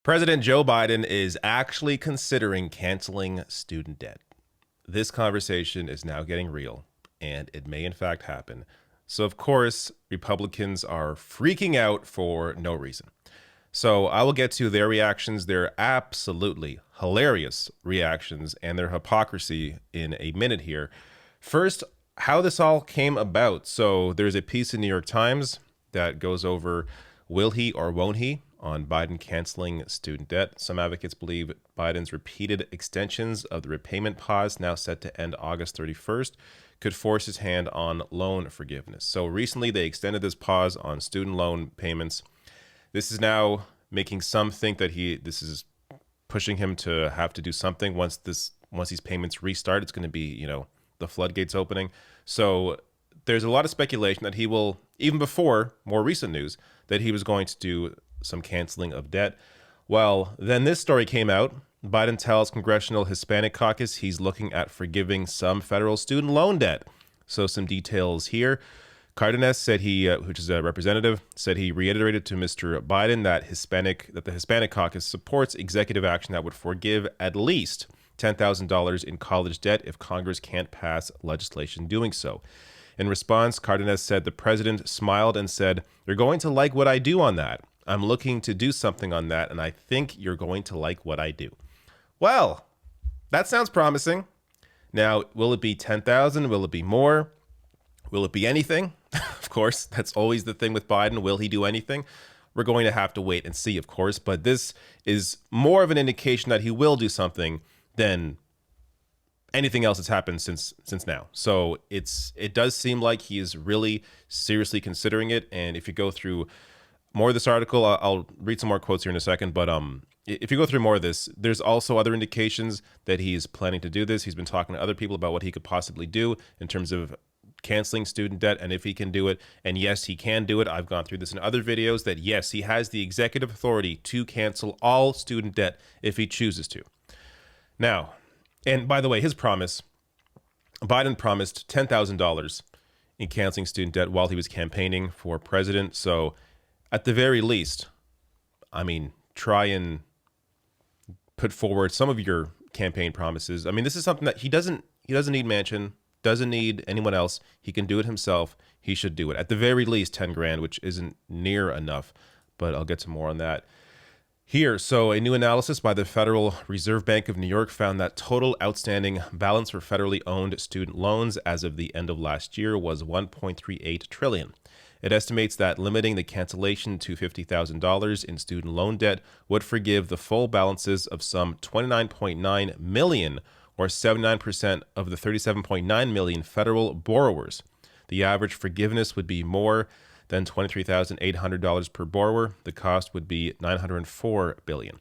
President Joe Biden is actually considering canceling student debt. This conversation is now getting real, and it may in fact happen. So, of course, Republicans are freaking out for no reason. So, I will get to their reactions, their absolutely hilarious reactions, and their hypocrisy in a minute here. First, how this all came about. So, there's a piece in New York Times that goes over will he or won't he on Biden canceling student debt. Some advocates believe Biden's repeated extensions of the repayment pause, now set to end August 31st, could force his hand on loan forgiveness. So recently they extended this pause on student loan payments. This is now making some think that this is pushing him to have to do something once these payments restart. It's going to be, the floodgates opening. So there's a lot of speculation that he will, even before more recent news, that he was going to do some canceling of debt. Well, then this story came out. Biden tells Congressional Hispanic Caucus he's looking at forgiving some federal student loan debt. So some details here. Cardenas said which is a representative, said he reiterated to Mr. Biden that the Hispanic Caucus supports executive action that would forgive at least $10,000 in college debt if Congress can't pass legislation doing so. In response, Cardenas said the president smiled and said, "You're going to like what I do on that. I'm looking to do something on that, and I think you're going to like what I do." Well, that sounds promising. Now, will it be 10,000? Will it be more? Will it be anything? Of course, that's always the thing with Biden. Will he do anything? We're going to have to wait and see, of course, but this is more of an indication that he will do something than anything else that's happened since now. So it does seem like he is really seriously considering it. And if you go through more of this article, I'll read some more quotes here in a second, but if you go through more of this, there's also other indications that he's planning to do this. He's been talking to other people about what he could possibly do in terms of canceling student debt and if he can do it. And yes, he can do it. I've gone through this in other videos that yes, he has the executive authority to cancel all student debt if he chooses to. Now, and by the way, Biden promised $10,000 in canceling student debt while he was campaigning for president. So at the very least, try and put forward some of your campaign promises. This is something that he doesn't need Manchin, doesn't need anyone else. He can do it himself. He should do it. At the very least, 10 grand, which isn't near enough, but I'll get to more on that here. So a new analysis by the Federal Reserve Bank of New York found that total outstanding balance for federally owned student loans as of the end of last year was $1.38 trillion. It estimates that limiting the cancellation to $50,000 in student loan debt would forgive the full balances of some 29.9 million, or 79% of the 37.9 million federal borrowers. The average forgiveness would be more than $23,800 per borrower. The cost would be $904 billion.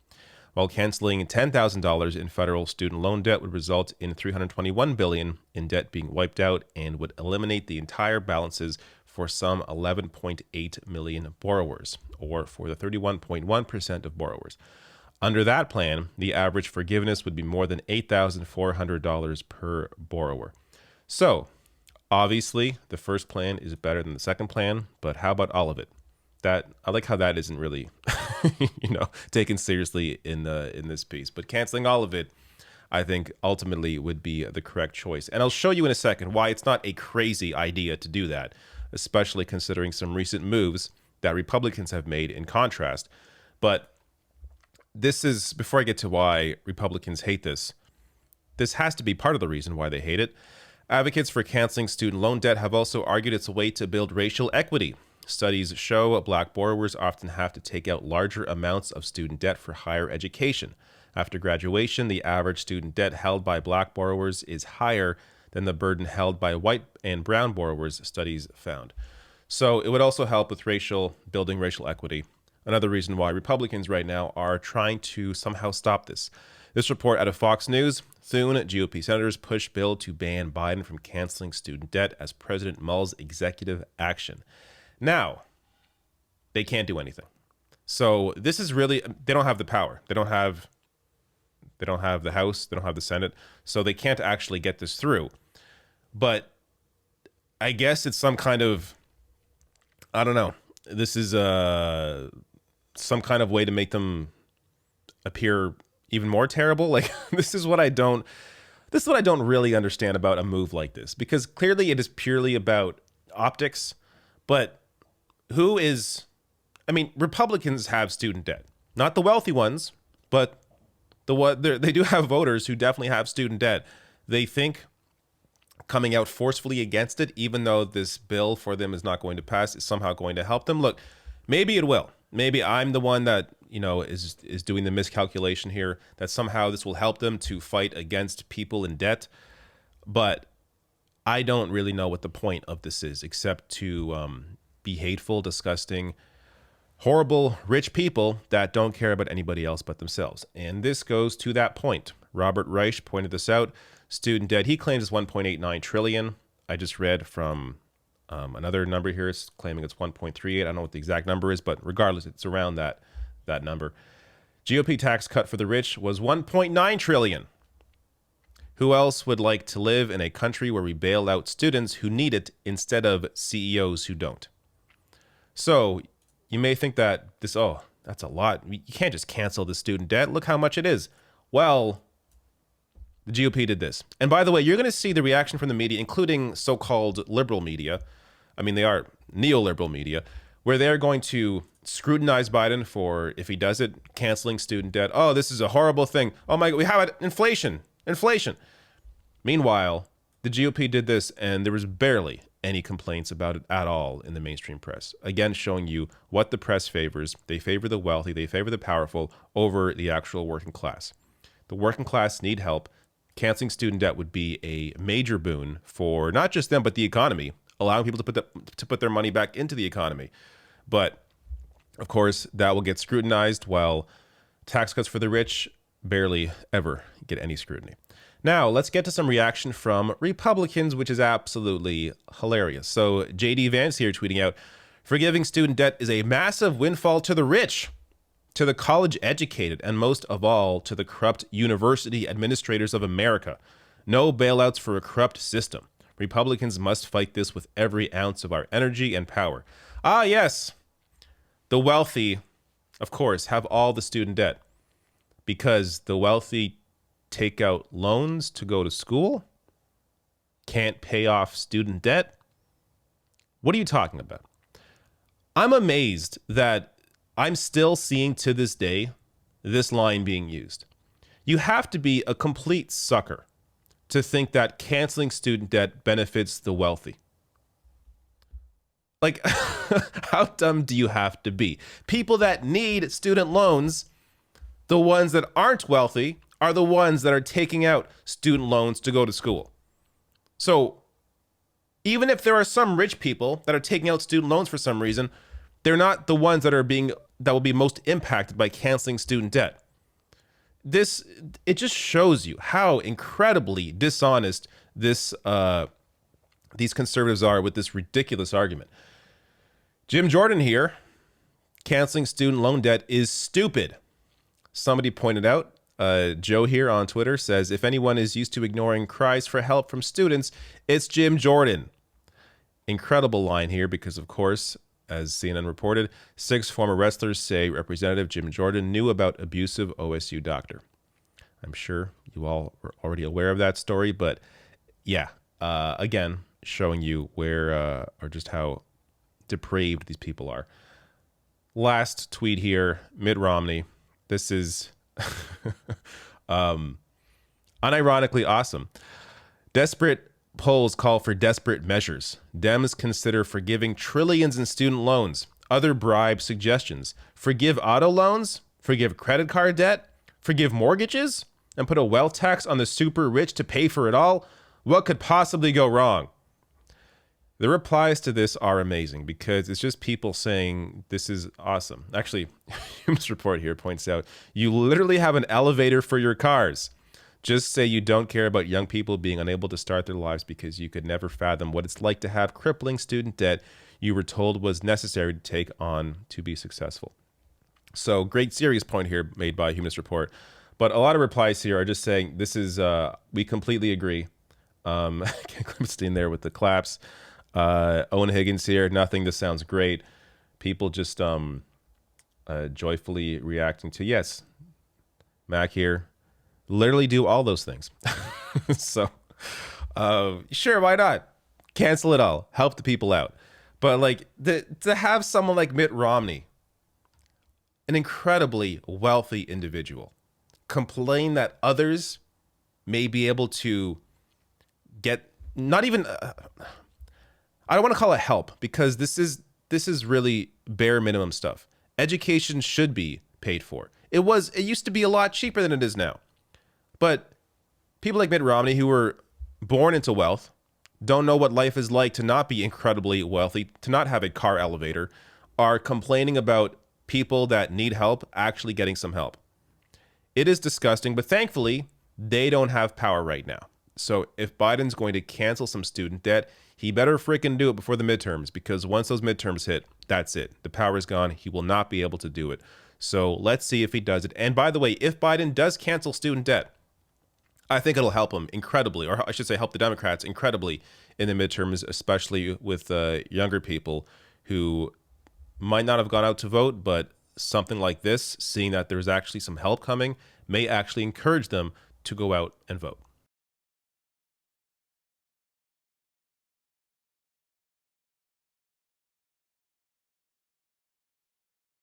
While canceling $10,000 in federal student loan debt would result in $321 billion in debt being wiped out and would eliminate the entire balances for some 11.8 million borrowers, or for the 31.1% of borrowers. Under that plan, the average forgiveness would be more than $8,400 per borrower. So, obviously, the first plan is better than the second plan, but how about all of it? I like how that isn't really, taken seriously in this piece. But canceling all of it, I think, ultimately would be the correct choice. And I'll show you in a second why it's not a crazy idea to do that, especially considering some recent moves that Republicans have made in contrast. But this is, before I get to why Republicans hate this has to be part of the reason why they hate it. Advocates for canceling student loan debt have also argued it's a way to build racial equity. Studies show Black borrowers often have to take out larger amounts of student debt for higher education. After graduation, the average student debt held by Black borrowers is higher than the burden held by white and brown borrowers, studies found. So it would also help with building racial equity. Another reason why Republicans right now are trying to somehow stop this. This report out of Fox News: soon GOP senators push bill to ban Biden from canceling student debt as President mulls executive action. Now, they can't do anything. So this is really, they don't have the power. They don't have the House. They don't have the Senate. So they can't actually get this through. But I guess it's some kind of, I don't know. This is some kind of way to make them appear even more terrible. Like this is what I don't really understand about a move like this, because clearly it is purely about optics. But who is, I mean, Republicans have student debt, not the wealthy ones, but they do have voters who definitely have student debt. They think coming out forcefully against it, even though this bill for them is not going to pass, is somehow going to help them. Look, maybe it will. Maybe I'm the one that, is doing the miscalculation here, that somehow this will help them to fight against people in debt. But I don't really know what the point of this is, except to be hateful, disgusting, horrible, rich people that don't care about anybody else but themselves. And this goes to that point. Robert Reich pointed this out. Student debt, he claims, is 1.89 trillion. I just read from another number here. It's claiming it's 1.38. I don't know what the exact number is, but regardless, it's around that number. GOP tax cut for the rich was 1.9 trillion. Who else would like to live in a country where we bail out students who need it instead of CEOs who don't? So you may think that that's a lot. You can't just cancel the student debt. Look how much it is. Well, the GOP did this. And by the way, you're going to see the reaction from the media, including so-called liberal media. I mean, they are neoliberal media, where they're going to scrutinize Biden for, if he does it, canceling student debt. Oh, this is a horrible thing. Oh my God, we have it. Inflation. Meanwhile, the GOP did this and there was barely any complaints about it at all in the mainstream press. Again, showing you what the press favors. They favor the wealthy, they favor the powerful over the actual working class. The working class need help. Canceling student debt would be a major boon for not just them, but the economy, allowing people to put their money back into the economy. But of course, that will get scrutinized, while tax cuts for the rich barely ever get any scrutiny. Now, let's get to some reaction from Republicans, which is absolutely hilarious. So J.D. Vance here tweeting out, forgiving student debt is a massive windfall to the rich, to the college educated, and most of all, to the corrupt university administrators of America. No bailouts for a corrupt system. Republicans must fight this with every ounce of our energy and power. Ah, yes. The wealthy, of course, have all the student debt because the wealthy take out loans to go to school, can't pay off student debt. What are you talking about? I'm amazed that I'm still seeing to this day this line being used. You have to be a complete sucker to think that canceling student debt benefits the wealthy. Like, how dumb do you have to be? People that need student loans, the ones that aren't wealthy, are the ones that are taking out student loans to go to school. So even if there are some rich people that are taking out student loans for some reason, they're not the ones that will be most impacted by canceling student debt. It just shows you how incredibly dishonest these conservatives are with this ridiculous argument. Jim Jordan here, canceling student loan debt is stupid. Somebody pointed out, Joe here on Twitter says, if anyone is used to ignoring cries for help from students, it's Jim Jordan. Incredible line here because, of course, as CNN reported, 6 former wrestlers say Representative Jim Jordan knew about abusive OSU doctor. I'm sure you all are already aware of that story, but yeah, again, showing you where or just how depraved these people are. Last tweet here, Mitt Romney. This is unironically awesome. Desperate polls call for desperate measures. Dems consider forgiving trillions in student loans. Other bribe suggestions. Forgive auto loans? Forgive credit card debt? Forgive mortgages? And put a wealth tax on the super rich to pay for it all? What could possibly go wrong? The replies to this are amazing because it's just people saying this is awesome. Actually, Hume's report here points out, you literally have an elevator for your cars. Just say you don't care about young people being unable to start their lives because you could never fathom what it's like to have crippling student debt you were told was necessary to take on to be successful. So great serious point here made by Hume's report. But a lot of replies here are just saying this is, we completely agree. Clemstein there with the claps. Owen Higgins here, nothing, this sounds great. People just joyfully reacting to, yes, Mac here, literally do all those things. So, sure, why not? Cancel it all. Help the people out. But like to have someone like Mitt Romney, an incredibly wealthy individual, complain that others may be able to get not even I don't want to call it help because this is really bare minimum stuff. Education should be paid for. It used to be a lot cheaper than it is now. But people like Mitt Romney who were born into wealth don't know what life is like to not be incredibly wealthy, to not have a car elevator, are complaining about people that need help actually getting some help. It is disgusting, but thankfully, they don't have power right now. So if Biden's going to cancel some student debt, he better freaking do it before the midterms, because once those midterms hit, that's it. The power is gone. He will not be able to do it. So let's see if he does it. And by the way, if Biden does cancel student debt, I think it'll help him incredibly, or I should say help the Democrats incredibly in the midterms, especially with younger people who might not have gone out to vote, but something like this, seeing that there's actually some help coming, may actually encourage them to go out and vote.